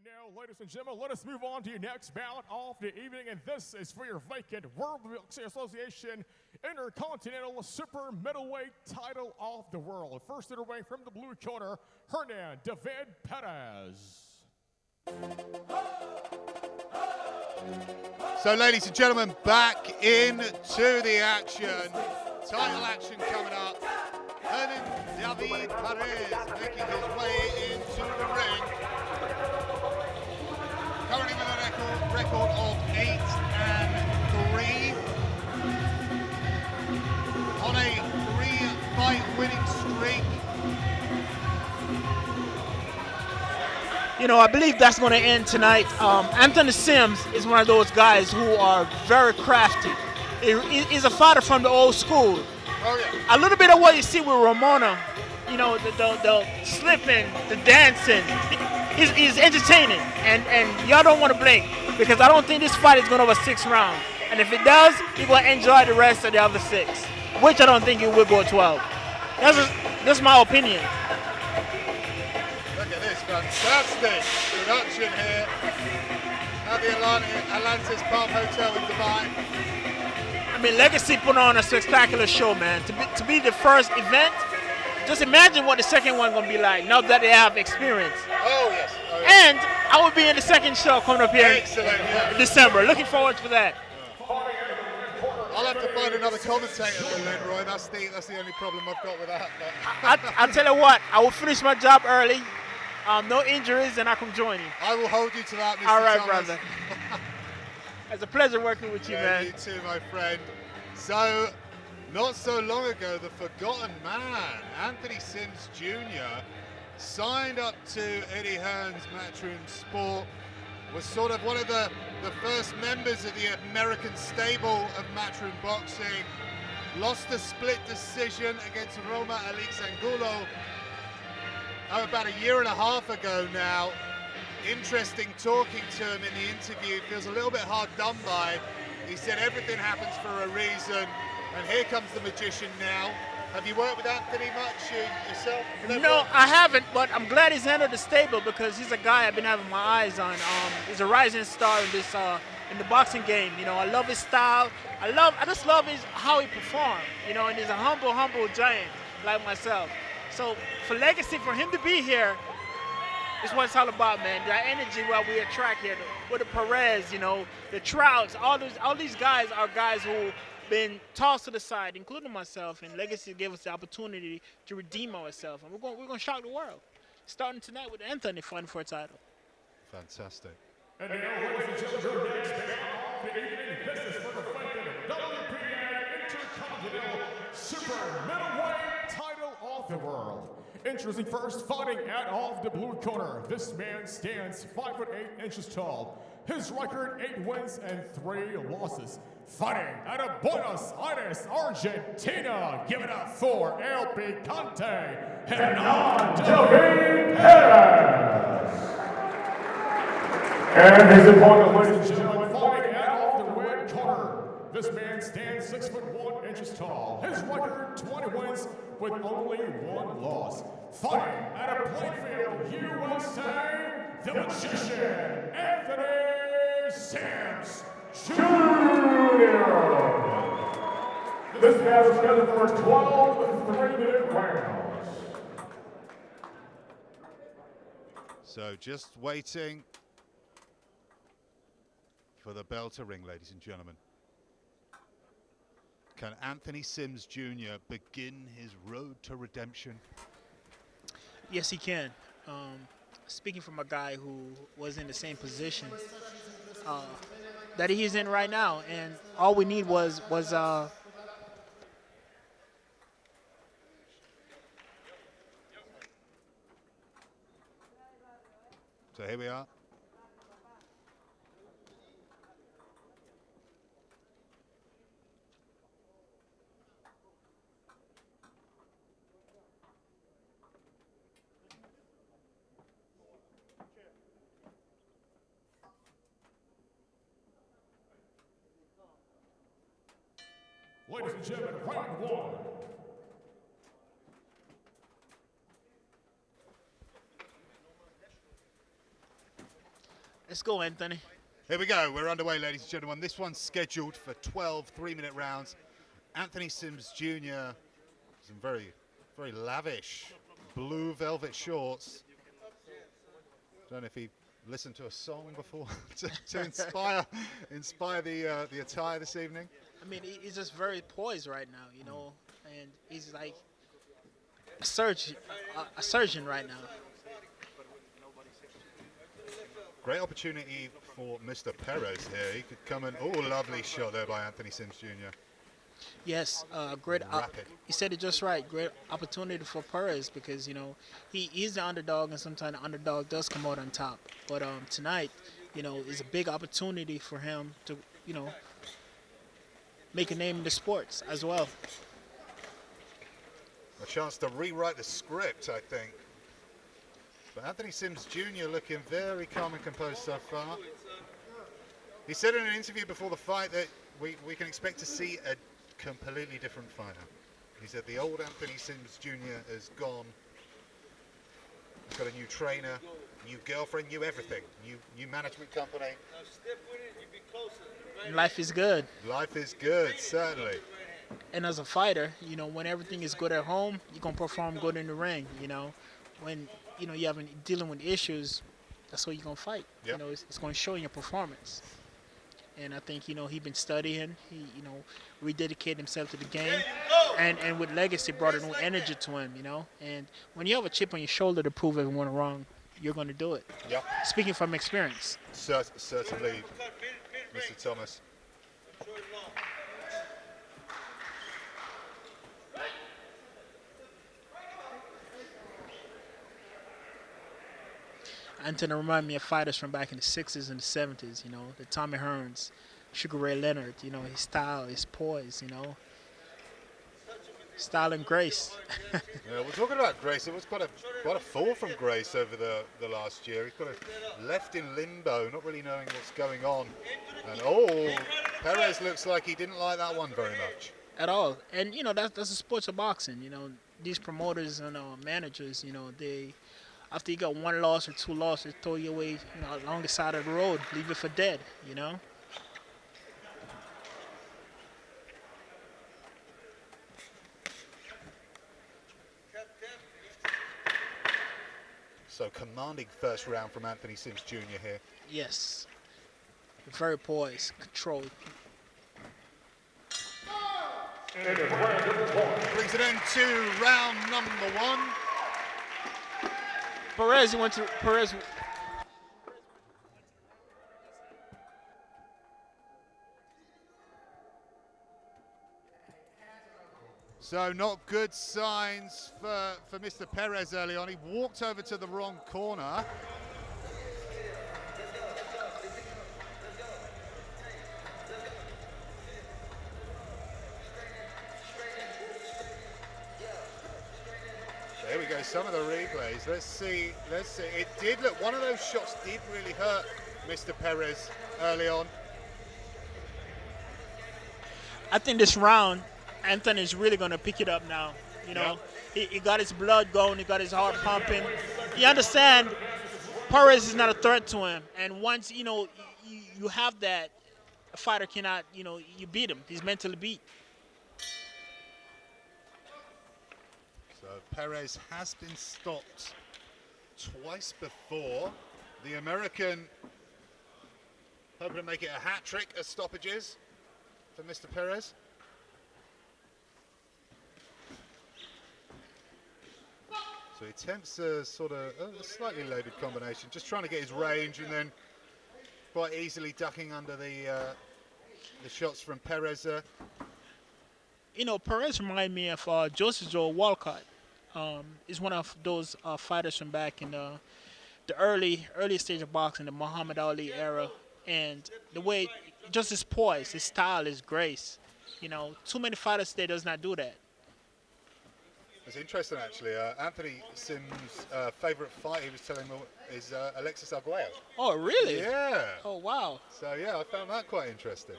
And now, ladies and gentlemen, let us move on to your next bout of the evening, and this is for your vacant World Boxing Association Intercontinental Super Middleweight Title of the World. First in the ring from the blue corner, Hernan David Perez. So, ladies and gentlemen, back into the action. Title action coming up. Hernan David Perez making his way into the ring. Currently with a record of 8-3. On a 3-fight winning streak. You know, I believe that's going to end tonight. Anthony SIMS is one of those guys who are very crafty. He's a fighter from the old school. Oh, yeah. A little bit of what you see with Ramona, you know, the slipping, the dancing, is entertaining. And y'all don't want to blink, because I don't think this fight is going over 6 rounds. And if it does, you're going to enjoy the rest of the other 6, which I don't think it will go 12. That's my opinion. Look at this fantastic production here at the Atlantis Palm Hotel in Dubai. I mean, Legacy put on a spectacular show, man. To be the first event, just imagine what the second one gonna be like now that they have experience. Oh yes. Oh, yes. And I will be in the second show coming up here in December. Looking forward to that. I'll have to find another commentator then, Roy. That's the only problem I've got with that. I'll tell you what, I will finish my job early. No injuries, and I can join you. I will hold you to that, Mr. All right, Thomas. brother. It's a pleasure working with you, man. You too, my friend. So, not so long ago, the forgotten man, Anthony SIMS Jr., signed up to Eddie Hearn's Matchroom Sport, was sort of one of the first members of the American stable of Matchroom Boxing, lost a split decision against Roma Alexangulo about a year and a half ago now. Interesting talking to him in the interview. Feels a little bit hard done by. He said everything happens for a reason, and here comes the magician now. Have you worked with Anthony much yourself? No, I haven't, but I'm glad he's entered the stable, because he's a guy I've been having my eyes on. He's a rising star in this in the boxing game. You know, I love his style. I just love how he performs. You know, and he's a humble giant like myself. So for Legacy, for him to be here, is what it's all about, man. That energy what we attract here, with the Perez, you know, the Trouts, all these guys are guys who been tossed to the side, including myself, and Legacy gave us the opportunity to redeem ourselves, and we're going to shock the world. Starting tonight with Anthony fighting for a title. Fantastic. And now, ladies and gentlemen, your next bout of the evening, this is for the vacant WPA Intercontinental Super Middleweight Title of the World. Introducing first, fighting out of the blue corner. This man stands 5'8" tall. His record, 8 wins and 3 losses. Fighting out of Buenos Aires, Argentina. Give it up for El Picante, Hernan David Perez. And his opponent, ladies and gentlemen, fighting out of the red corner. This man stands 6'1" tall. His record, 20 wins with only 1 loss. Fighting out of Plainfield, USA, the magician, Anthony SIMS Jr. This match is scheduled for 12 3-minute rounds. So just waiting for the bell to ring, ladies and gentlemen. Can Anthony SIMS Jr. begin his road to redemption? Yes, he can. Speaking from a guy who was in the same position that he's in right now, and all we need was So here we are. Ladies and gentlemen, round 1. Let's go, Anthony. Here we go. We're underway, ladies and gentlemen. This one's scheduled for 12 3-minute rounds. Anthony Sims Jr. Some very, very lavish blue velvet shorts. Don't know if he listened to a song before to inspire the attire this evening. I mean, he's just very poised right now, you know, and he's like a surgeon right now. Great opportunity for Mr. Perez here. He could come in. Oh, lovely shot there by Anthony Sims Jr. Yes, great. Rapid. You said it just right. Great opportunity for Perez because, you know, he's the underdog, and sometimes the underdog does come out on top. But tonight, you know, is a big opportunity for him to, you know, make a name in the sports as well. A chance to rewrite the script, I think. But Anthony Sims Jr. looking very calm and composed so far. He said in an interview before the fight that we can expect to see a completely different fighter. He said the old Anthony Sims Jr. is gone. He's got a new trainer, new girlfriend, new everything, new management company. Life is good. Life is good, certainly. And as a fighter, you know, when everything is good at home, you're going to perform good in the ring, you know. When, you know, you have dealing with issues, that's what you're going to fight. Yep. You know, it's going to show in your performance. And I think, you know, he's been studying. He, you know, rededicated himself to the game. And with legacy brought a new energy to him, you know. And when you have a chip on your shoulder to prove everyone wrong, you're going to do it. Yep. Speaking from experience. Certainly, Mr. Thomas. Anthony remind me of fighters from back in the 60s and the 70s, you know, the Tommy Hearns, Sugar Ray Leonard, you know, his style, his poise, you know, style and grace. Yeah, we're talking about Grace. It was quite a fall from Grace over the last year. He's got left in limbo, not really knowing what's going on. And Perez looks like he didn't like that one very much. At all. And, you know, that's the sports of boxing, you know, these promoters and managers, you know, they, after you got one loss or two losses, throw you away, you know, along the side of the road, leave it for dead, you know. So commanding first round from Anthony Sims Jr. here. Yes. Very poised, controlled. Brings it into round number one. Perez. So not good signs for Mr. Perez early on. He walked over to the wrong corner. There we go, some of the replays. Let's see. It did look, one of those shots did really hurt Mr. Perez early on. I think this round, Anthony's really going to pick it up now. You know, he got his blood going, he got his heart pumping. You understand, Perez is not a threat to him. And once, you know, you have that, a fighter cannot, you know, you beat him. He's mentally beat. So Perez has been stopped twice before. The American hoping to make it a hat trick of stoppages for Mr. Perez. So he attempts a sort of a slightly loaded combination, just trying to get his range and then quite easily ducking under the shots from Perez. You know, Perez reminded me of Joseph Joe Walcott. He's one of those fighters from back in the early stage of boxing, the Muhammad Ali era. And the way, just his poise, his style, his grace. You know, too many fighters today does not do that. It's interesting, actually. Anthony Sims' favourite fight, he was telling me, is Alexis Arguello. Oh, really? Yeah. Oh, wow. So, yeah, I found that quite interesting.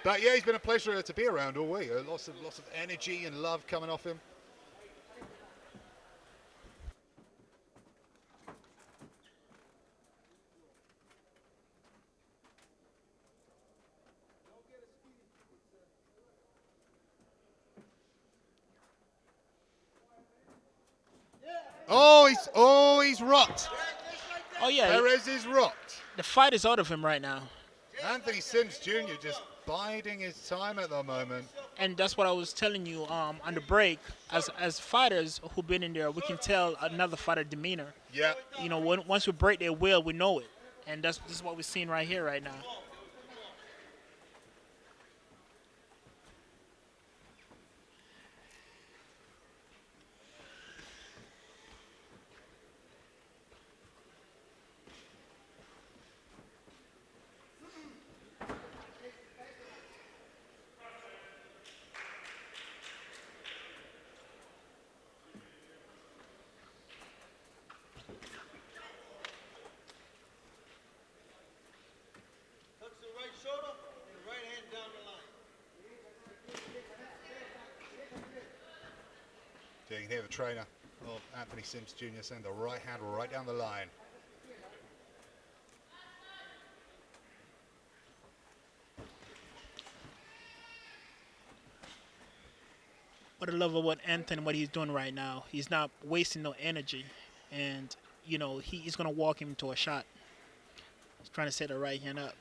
But, yeah, he's been a pleasure to be around all week. Lots of energy and love coming off him. He's rocked. Oh yeah, Perez is rocked. the fight is out of him right now. Anthony Sims Jr. just biding his time at the moment. And that's what I was telling you on the break. As fighters who've been in there, we can tell another fighter demeanor. Yeah. You know, once we break their will, we know it. And this is what we're seeing right here, right now. So you can hear the trainer of Anthony Sims Jr. saying the right hand right down the line. What I love about Anthony, what he's doing right now, he's not wasting no energy. And, you know, he's going to walk him into a shot. He's trying to set the right hand up.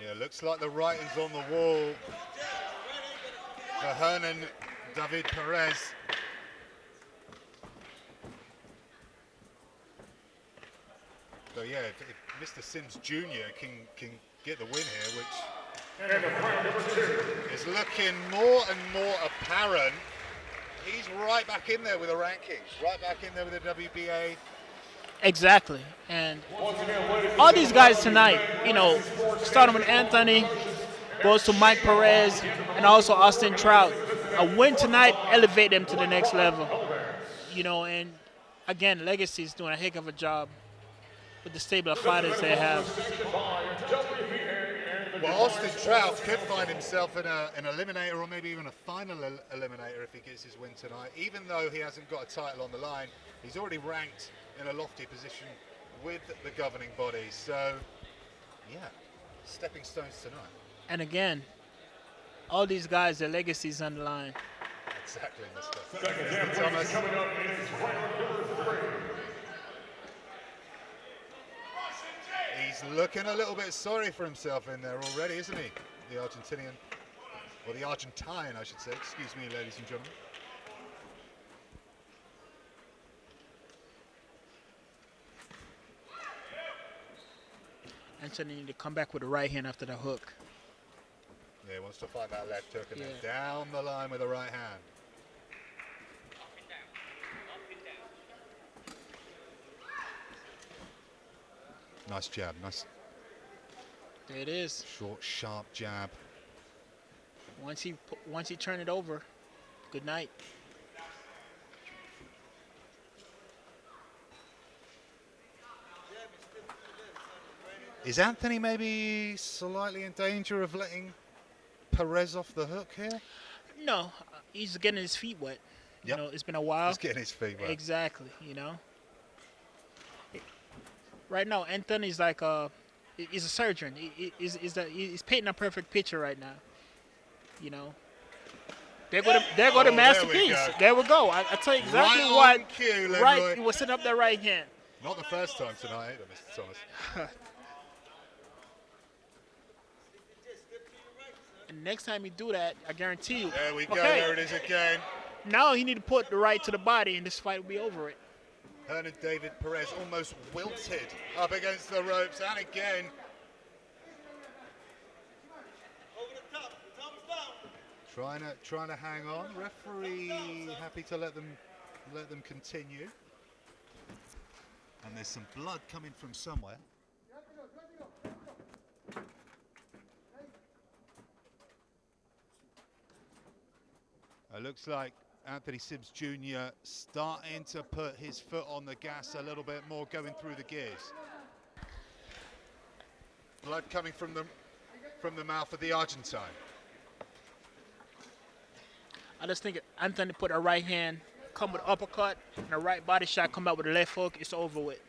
Yeah, looks like the writing's on the wall for Hernan David Perez. So yeah, if Mr. Sims Jr. can get the win here, which is looking more and more apparent, he's right back in there with the rankings, right back in there with the WBA. Exactly. And all these guys tonight, you know, starting with Anthony, goes to Mike Perez, and also Austin Trout. A win tonight elevate them to the next level. You know, and again, Legacy's doing a heck of a job with the stable of fighters they have. Well, Austin Trout could find himself in an eliminator or maybe even a final eliminator if he gets his win tonight. Even though he hasn't got a title on the line, he's already ranked in a lofty position with the governing body. So, yeah, stepping stones tonight. And again, all these guys, their legacies on the line. Exactly, Mr. Thomas. He's looking a little bit sorry for himself in there already, isn't he? The Argentinian, or the Argentine, I should say. Excuse me, ladies and gentlemen. Anthony need to come back with the right hand after the hook. Yeah, he wants to find that left hook and then Yeah. down the line with the right hand. Nice jab, nice There it is. short, sharp jab. Once he turn it over, good night. Is Anthony maybe slightly in danger of letting Perez off the hook here? No, he's getting his feet wet. Yep. You know, it's been a while. He's getting his feet wet. Exactly, you know. Right now, Anthony's like he's a surgeon. He's painting a perfect picture right now. You know. There go the masterpiece. There we go. I tell you exactly Right what. on cue, Leroy. Right, he was setting up that right hand. Not the first time tonight, either, Mr. Thomas. And next time you do that, I guarantee you. There we go. Okay, There it is again. now he need to put the right to the body, and this fight will be over it. Hernan David Perez almost wilted up against the ropes, and again. Trying to hang on. Referee happy to let them continue. And there's some blood coming from somewhere. It looks like Anthony Sims Jr. starting to put his foot on the gas a little bit more, going through the gears. Blood coming from the mouth of the Argentine. I just think Anthony put a right hand, come with uppercut, and a right body shot, come out with a left hook. It's over with.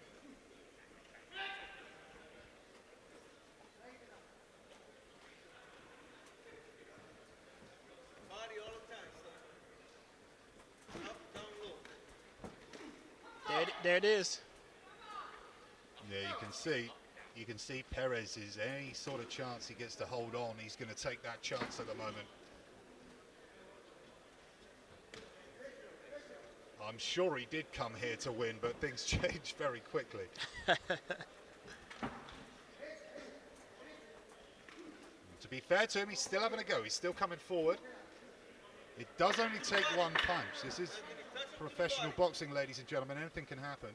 There it is. Yeah, you can see Perez is any sort of chance he gets to hold on, he's going to take that chance at the moment. I'm sure he did come here to win, but things changed very quickly. To be fair to him, he's still having a go. He's still coming forward. It does only take one punch. This is professional boxing, ladies and gentlemen. Anything can happen.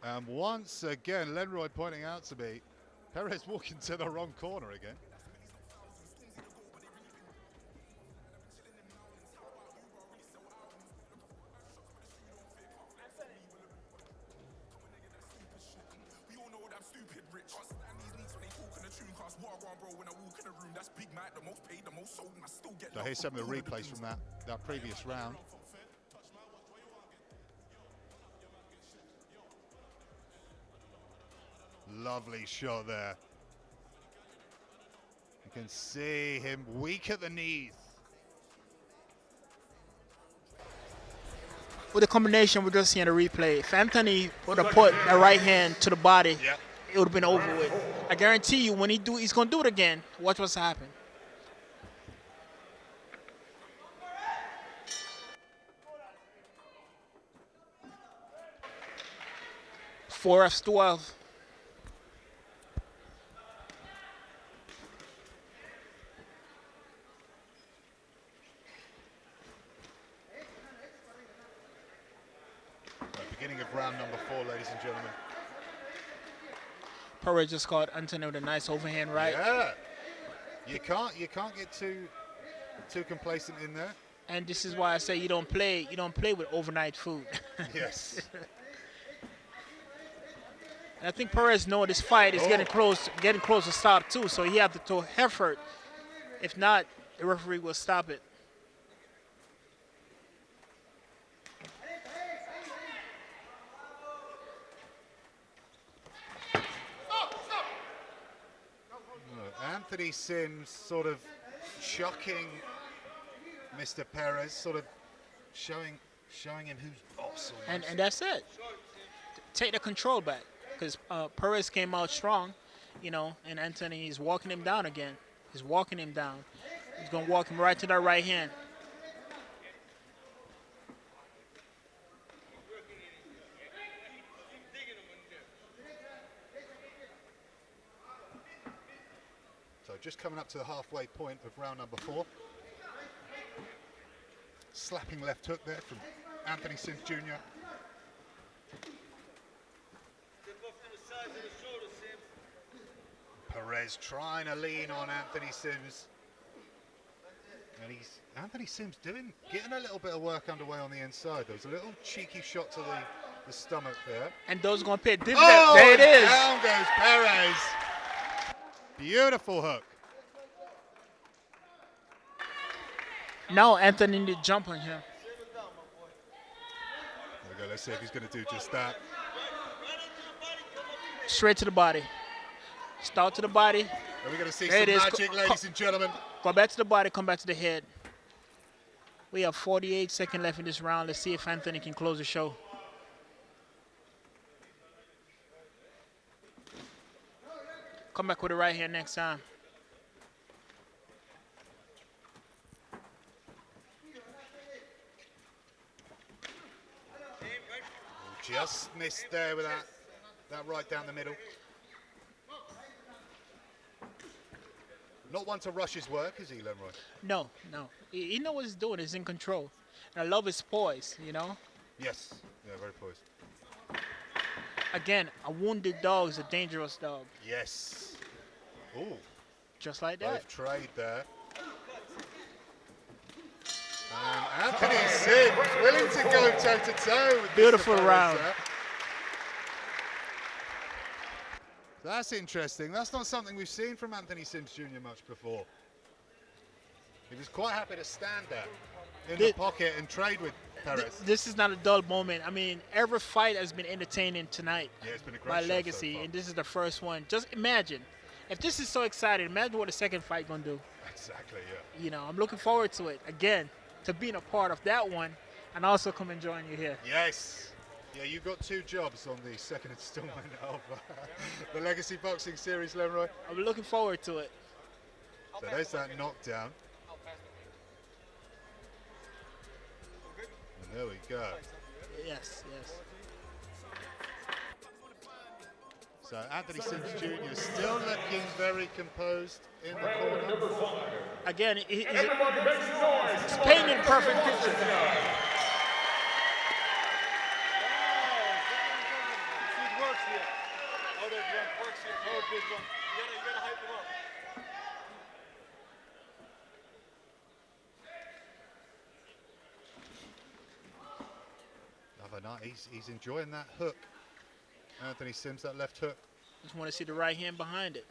And once again, Lenroy pointing out to me, Perez walking to the wrong corner again. So here's some of the replays from that previous round. Lovely shot there. You can see him weak at the knees. With the combination we're just seeing a replay, if Anthony would have put a right hand to the body, it would have been over with. I guarantee you, when he's going to do it again, watch what's happening. Four F12. Beginning of round number 4, ladies and gentlemen. Perez just caught Anthony with a nice overhand right. Yeah, you can't get too complacent in there. And this is why I say you don't play with overnight food. Yes. And I think Perez knows this fight is getting close to start too, so he have to throw effort. If not, the referee will stop it. Anthony SIMS sort of chucking Mr. Perez, sort of showing him who's boss. And that's it. Take the control back, because Perez came out strong, and Anthony is walking him down again. He's walking him down. He's going to walk him right to that right hand. So just coming up to the halfway point of round number 4. Slapping left hook there from Anthony SIMS Jr. Perez trying to lean on Anthony SIMS. And Anthony SIMS getting a little bit of work underway on the inside. There was a little cheeky shot to the stomach there. And those going to pay dividends. Oh, there it is. Down goes Perez. Beautiful hook. Now Anthony need to jump on him. There we go. Let's see if he's going to do just that. Straight to the body. Start to the body. Are we going to see There some it is. magic, ladies and gentlemen? Go back to the body, come back to the head. We have 48 seconds left in this round. Let's see if Anthony can close the show. Come back with it right here next time. Just missed there with that right down the middle. Not one to rush his work, is he, Lenroy? No. He knows what he's doing. He's in control. And I love his poise, Yes. Yeah, very poised. Again, a wounded dog is a dangerous dog. Yes. Ooh. Just like that. Both trade there. And Anthony SIMS willing to go toe-to-toe with Beautiful Mr. Perez round. there. That's interesting. That's not something we've seen from Anthony SIMS Jr. much before. He was quite happy to stand there in the pocket and trade with Perez. This is not a dull moment. I mean, every fight has been entertaining tonight Yeah, it's been a great by show Legacy, so far. and this is the first one. Just imagine, if this is so exciting, imagine what the second fight gonna do. Exactly, yeah. You know, I'm looking forward to it again, to being a part of that one, and also come and join you here. Yes. Yeah, you got 2 jobs on the second installment of the Legacy Boxing Series, Leroy. I'm looking forward to it. So there's that knockdown. And there we go. Yes. So Anthony Sims Jr. still looking very composed in the corner. Again, he's painting a perfect picture. Other night, he's enjoying that hook. Anthony Sims, that left hook. Just want to see the right hand behind it.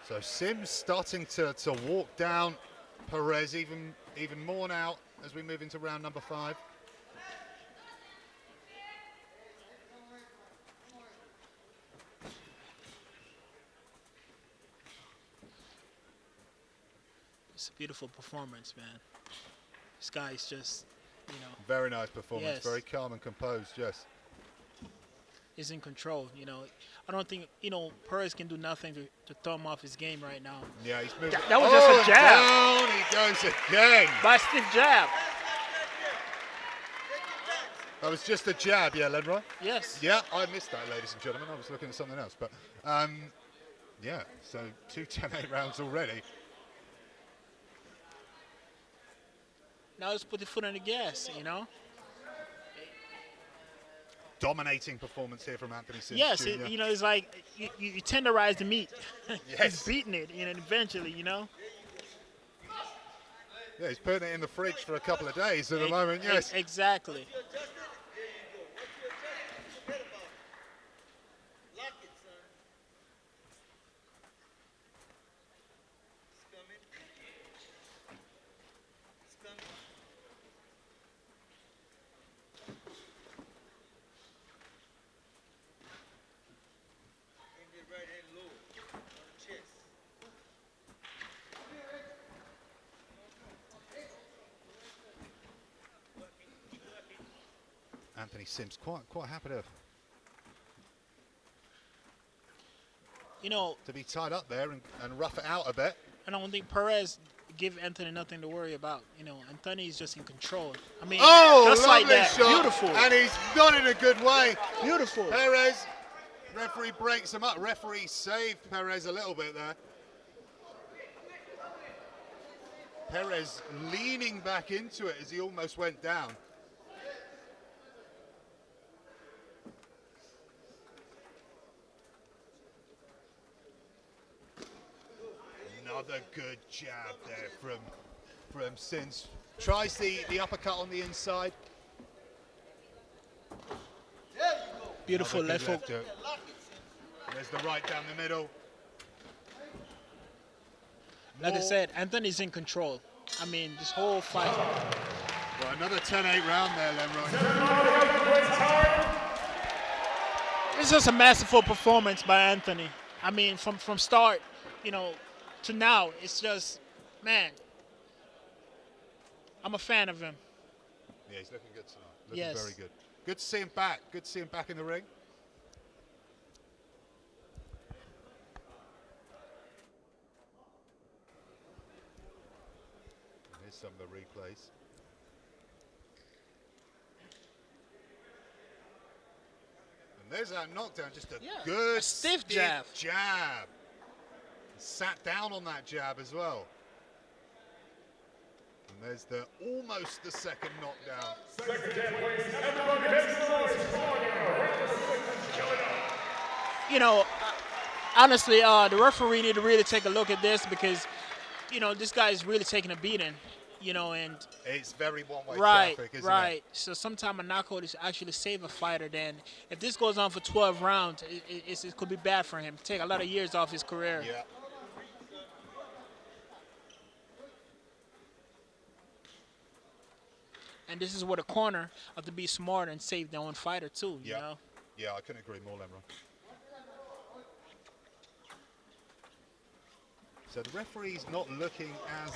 So Sims starting to walk down Perez even more now as we move into round number 5. It's a beautiful performance, man. This guy's just, Very nice performance, Yes. very calm and composed, yes. is in control. I don't think, Perez can do nothing to throw him off his game right now. Yeah, he's moving. That was just a jab. Down he goes again. By a stiff jab. That was just a jab, yeah, Leroy? Yes. Yeah, I missed that, ladies and gentlemen. I was looking at something else. But, yeah, so 2 10-8 rounds already. Now let's put the foot on the gas, Dominating performance here from Anthony Sims Yes, Jr. it's like you tenderize the meat. Yes. He's beating it, and eventually, Yeah, he's putting it in the fridge for a couple of days at the moment, yes. Exactly. Anthony Sims quite happy to be tied up there and rough it out a bit. I don't think Perez give Anthony nothing to worry about. Anthony's just in control. I mean, Oh, just lovely like that. shot. Beautiful. And he's done it in a good way. Beautiful. Perez, referee breaks him up. Referee saved Perez a little bit there. Perez leaning back into it as he almost went down. Another good jab there from Sims. Tries the uppercut on the inside. Beautiful Another left good hook. hook. There's the right down the middle. Like I More. said, Anthony's in control. I mean, this whole fight. Well, another 10-8 round there, Leroy. It's just a masterful performance by Anthony. I mean, from start, to now, it's just, man, I'm a fan of him. Yeah, he's looking good tonight. Looking Yes. very good. Good to see him back. Good to see him back in the ring. Here's some of the replays. And there's that knockdown. Just a good a stiff jab. Sat down on that jab as well. And there's almost the second knockdown. Honestly, the referee need to really take a look at this because, this guy is really taking a beating. you know, and It's very one-way right, traffic, isn't right. So sometimes a knockout is actually save a fighter. Then if this goes on for 12 rounds, it could be bad for him. Take a lot of years off his career. it? Yeah. And this is where the corner have to be smart and save their own fighter too. You Yeah. know. Yeah, I couldn't agree more, Lemron. So the referee's not looking as...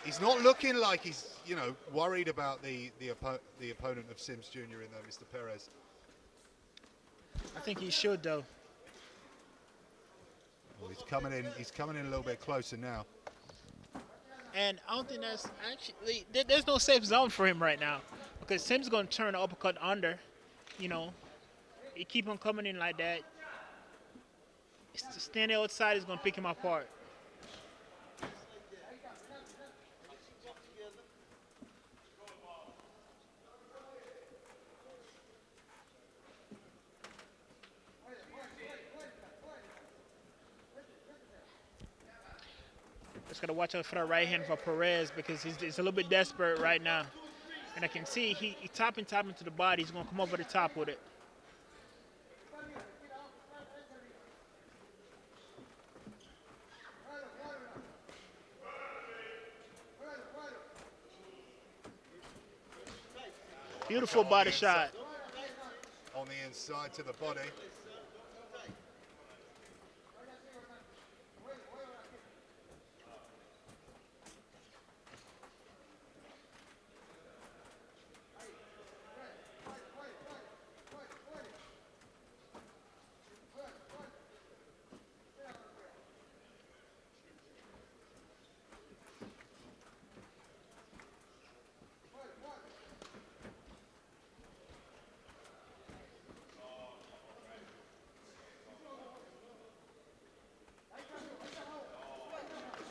He's not looking like he's, you know, worried about the opponent of Sims Jr. in there, Mr. Perez. I think he should though. Well, he's coming in a little bit closer now. And I don't think that's actually there's no safe zone for him right now because Sims going to turn the uppercut under. You know, he keep on coming in like that. Standing outside is going to pick him apart. Just got to watch out for that right hand for Perez because he's a little bit desperate right now. And I can see he tapping to the body. He's going to come over the top with it. Beautiful body shot. On the inside to the body.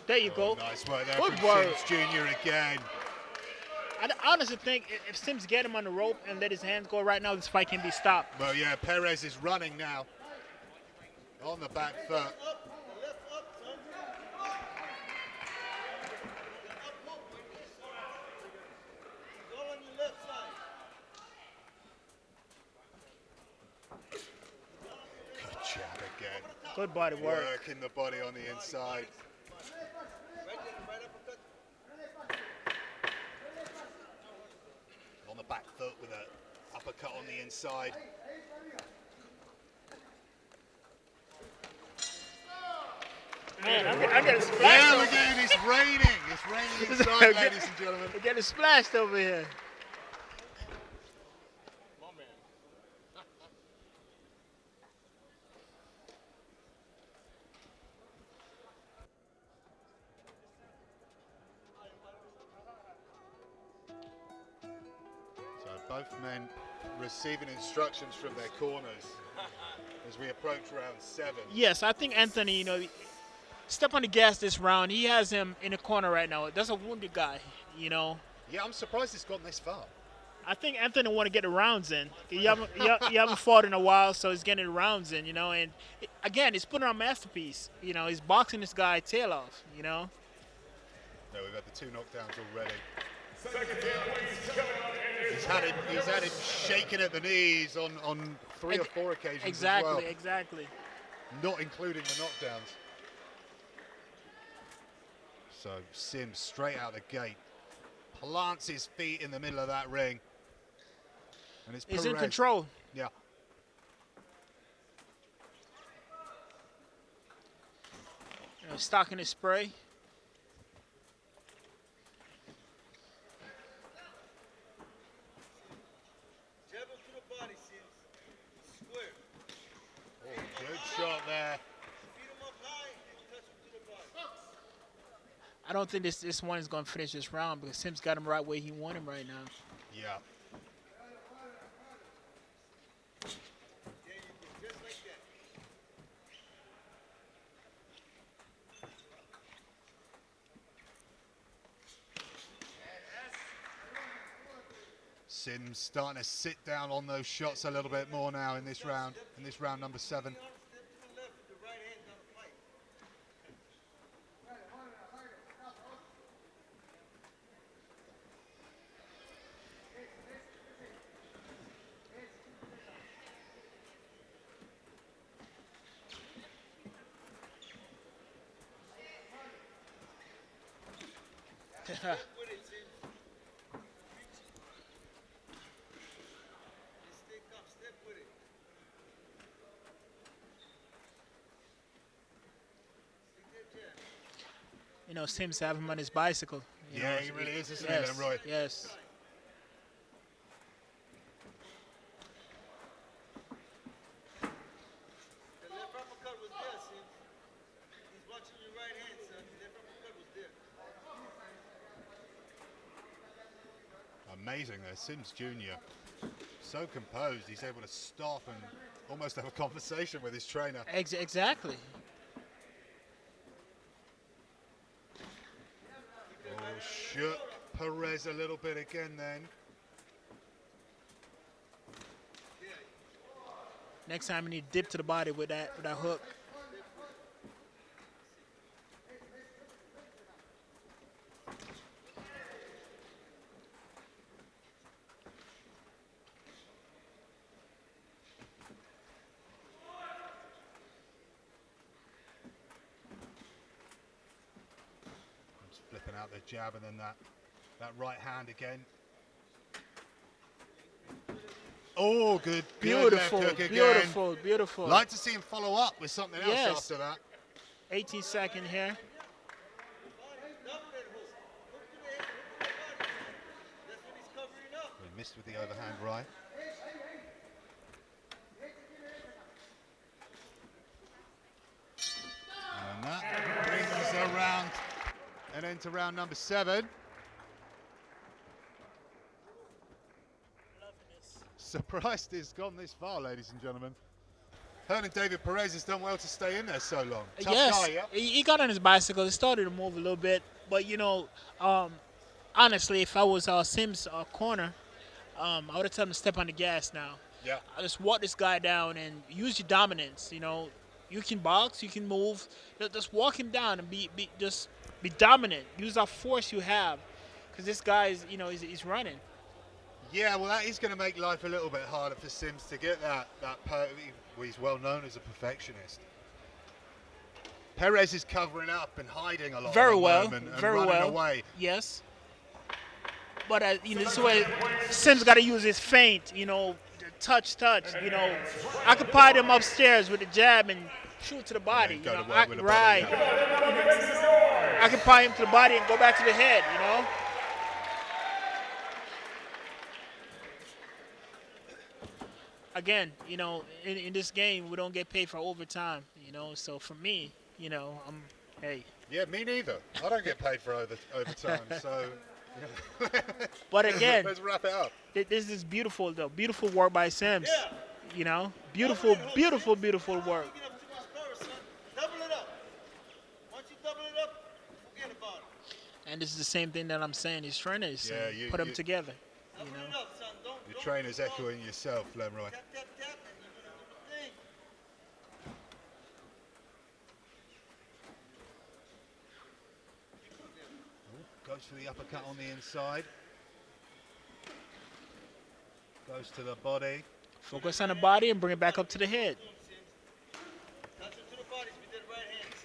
There you go. Nice work there Good from work. Sims Jr. again. I honestly think if Sims get him on the rope and let his hands go right now, this fight can be stopped. Well, yeah, Perez is running now. On the back foot. Good jab again. Good body work. Working the body on the inside. On the back foot with an uppercut on the inside. Man, I get a splash. Yeah, we're getting it's raining. It's raining inside, ladies and gentlemen. We're getting splashed over here. So both men receiving instructions from their corners as we approach round 7. Yes, I think Anthony, step on the gas this round. He has him in the corner right now. That's a wounded guy, Yeah, I'm surprised it's gotten this far. I think Anthony want to get the rounds in. You haven't fought in a while, so he's getting the rounds in, And again, he's putting on a masterpiece. He's boxing this guy tail off, No, we've had the 2 knockdowns already. He's had him shaking at the knees on 3 or 4 occasions Exactly, as well. exactly. Not including the knockdowns. So Sims straight out the gate plants his feet in the middle of that ring. And it's He's in Perez. control. Yeah. Stocking his spray. Oh, good shot there. I don't think this one is going to finish this round because Sims got him right where he want him right now. Yeah. Sims starting to sit down on those shots a little bit more now in this round number 7. You know, Sims have him on his bicycle. You Yeah, know, he really is, isn't yes, he, Roy? Yes. Amazing there, Sims Jr. So composed, he's able to stop and almost have a conversation with his trainer. Exactly. Oh, shook Perez a little bit again then. Next time you need to dip to the body with that hook. Just flipping out the jab and then that right hand again. Oh, good. Beautiful, good left hook beautiful, again. beautiful. Like to see him follow up with something else Yes. after that. 18-second here. He missed with the overhand right. And that brings us around and into round number 7. Surprised he's gone this far, ladies and gentlemen. Hernan David Perez has done well to stay in there so long. Tough Yes, guy, yeah? he got on his bicycle. He started to move a little bit. But, you know, honestly, if I was Sims' corner, I would have told him to step on the gas now. Yeah. I just walk this guy down and use your dominance. You know, you can box, you can move. Just walk him down and be dominant. Use that force you have, because this guy is, you know, he's running. Yeah, well, that is going to make life a little bit harder for Sims to get that he's well known as a perfectionist. Perez is covering up and hiding a lot. Very well, and very running well. away. Yes. But you know, this is where Sims got to use his feint. You know, touch. You know, occupy them upstairs with the jab and shoot to the body. Go You to know, work with the body, right. yeah. Occupy him to the body and go back to the head. You know. Again, you know, in this game, we don't get paid for overtime, you know. So for me, you know, hey. Yeah, me neither. I don't get paid for overtime, so. But again, let's wrap it up. This is beautiful, though. Beautiful work by Sims. You know, beautiful, beautiful, beautiful work. Double it up. Once you double it up, forget about it. And this is the same thing that I'm saying. His trainer is saying. Put them together. You know. Double it up, son. Your trainer's echoing yourself, Lemroy. Tap, tap, tap, and you're going to do the thing. Goes for the uppercut on the inside. Goes to the body. Focus on the body and bring it back up to the head. Touch it to the bodies with that right hand.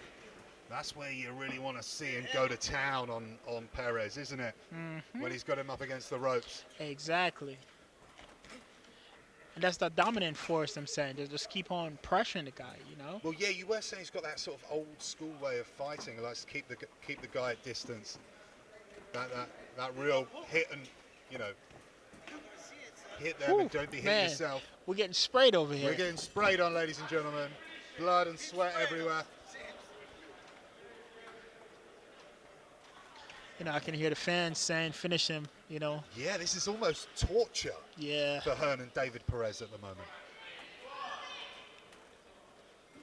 That's where you really want to see him go to town on Perez, isn't it? Mm-hmm. When he's got him up against the ropes. Exactly. And that's the dominant force I'm saying. Just keep on pressuring the guy, you know? Well, yeah, you were saying he's got that sort of old school way of fighting. He likes to keep the guy at distance. That real hit and, you know, hit them and don't be hitting yourself. We're getting sprayed over here. We're getting sprayed on, ladies and gentlemen. Blood and sweat everywhere. You know, I can hear the fans saying, finish him, you know. Yeah, this is almost torture for Hernan David Perez at the moment.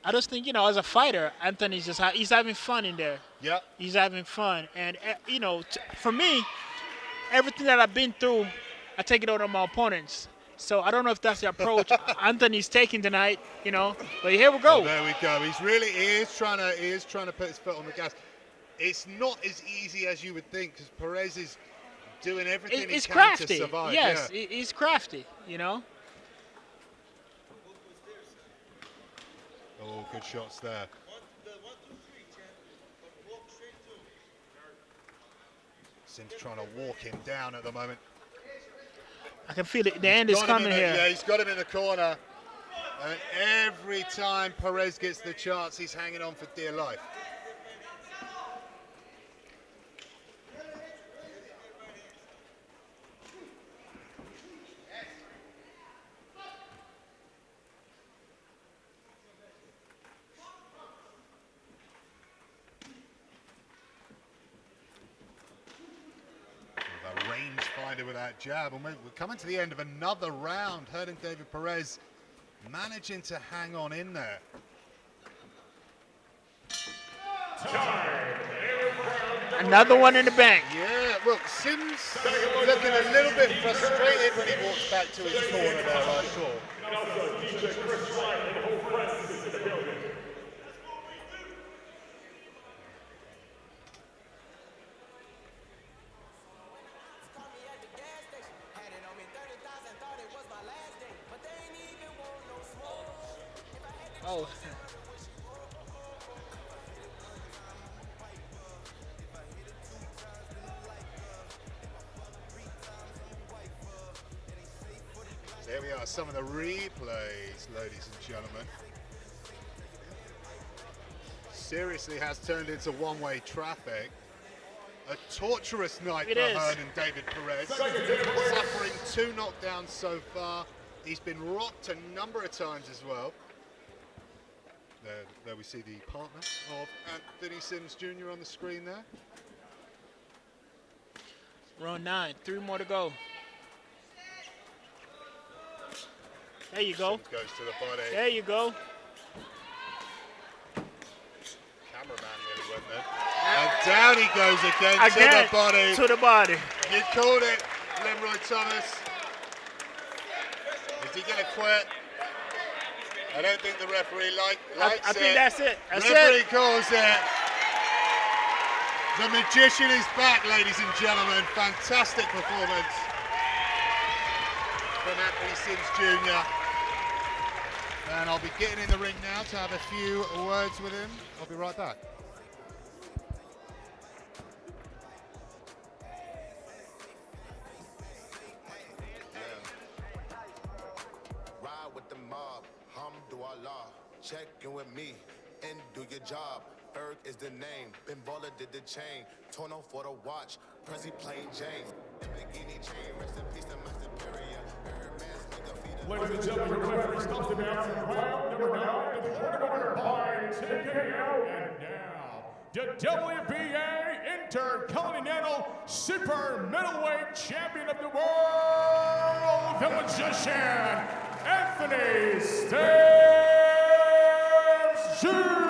I just think, you know, as a fighter, Anthony's he's having fun in there. Yeah. He's having fun. And, you know, for me, everything that I've been through, I take it out on my opponents. So I don't know if that's the approach Anthony's taking tonight, you know. But here we go. Well, there we go. He is trying to put his foot on the gas. It's not as easy as you would think, because Perez is doing everything he can crafty. to survive. Yes, yeah. He's crafty, you know. Oh, good shots there. 1, 2, 3, champ. Walk straight to him. Sims trying to walk him down at the moment. I can feel it. The end is coming here. Yeah, he's got him in the corner. And every time Perez gets the chance, he's hanging on for dear life. With that jab, and we're coming to the end of another round. Hernan David Perez managing to hang on in there. Another one in the bank. Yeah, look, Sims looking a little bit frustrated when he walks back to his corner there, I thought. Oh. So here we are, some of the replays, ladies and gentlemen. Seriously has turned into one-way traffic. A torturous night for Hernan David Perez. Suffering 2 knockdowns so far. He's been rocked a number of times as well. There we see the partner of Anthony Sims Jr. on the screen there. Round 9, 3 more to go. There you go. Sims goes to the body. There you go. Cameraman nearly went there. And down he goes again to the body. To the body. You called it, Limroy Thomas. Is he going to quit? I don't think the referee likes it. I think that's it. That's referee it. calls it. The magician is back, ladies and gentlemen. Fantastic performance from Anthony Sims Jr. And I'll be getting in the ring now to have a few words with him. I'll be right back. Ride with the mob, Hamdulillah. Check in with me and do your job. Erg is the name. Ben Baller did the chain. Tono for the watch. Prezi plain Jane. Lamborghini chain. Rest in peace to my superior. Ladies and gentlemen, your referee stops the match from round number 9 in the tournament by TKO. And now, the WBA Intercontinental Super Middleweight Champion of the World, the Magician, Anthony Sims Jr.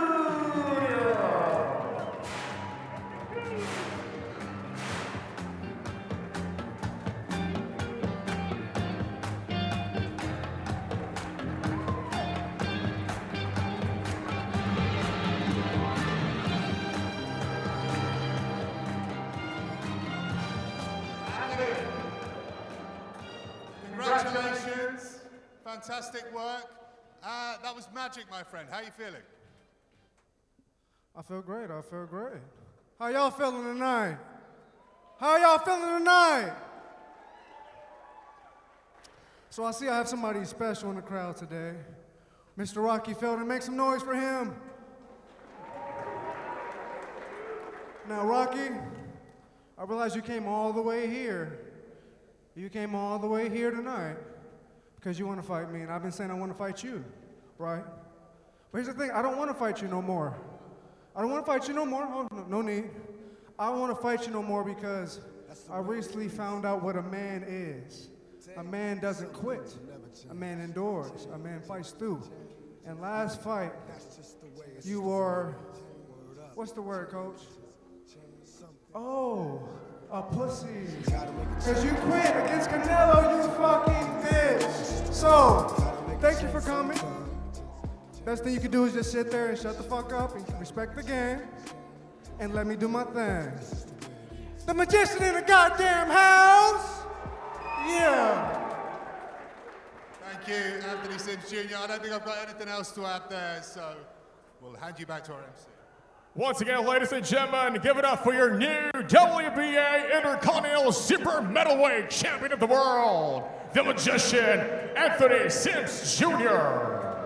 Congratulations, fantastic work. That was magic, my friend. How are you feeling? I feel great, I feel great. How y'all feeling tonight? How y'all feeling tonight? So I see I have somebody special in the crowd today. Mr. Rocky Felton, make some noise for him. Now, Rocky, I realize you came all the way here. You came all the way here tonight because you want to fight me, and I've been saying I want to fight you, right? But here's the thing, I don't want to fight you no more. I don't want to fight you no more. Oh, no need. I want to fight you no more because I recently found out what a man is. A man doesn't quit. A man endures. A man fights through. And last fight, you were, what's the word, coach? Oh, a pussy. Because you quit against Canelo, you fucking bitch. So, thank you for coming. Best thing you can do is just sit there and shut the fuck up and respect the game and let me do my thing. The magician in the goddamn house. Yeah. Thank you, Anthony Sims Jr. I don't think I've got anything else to add there, so we'll hand you back to our MC. Once again, ladies and gentlemen, give it up for your new WBA Intercontinental Super Middleweight Champion of the World, the Magician, Anthony SIMS Jr.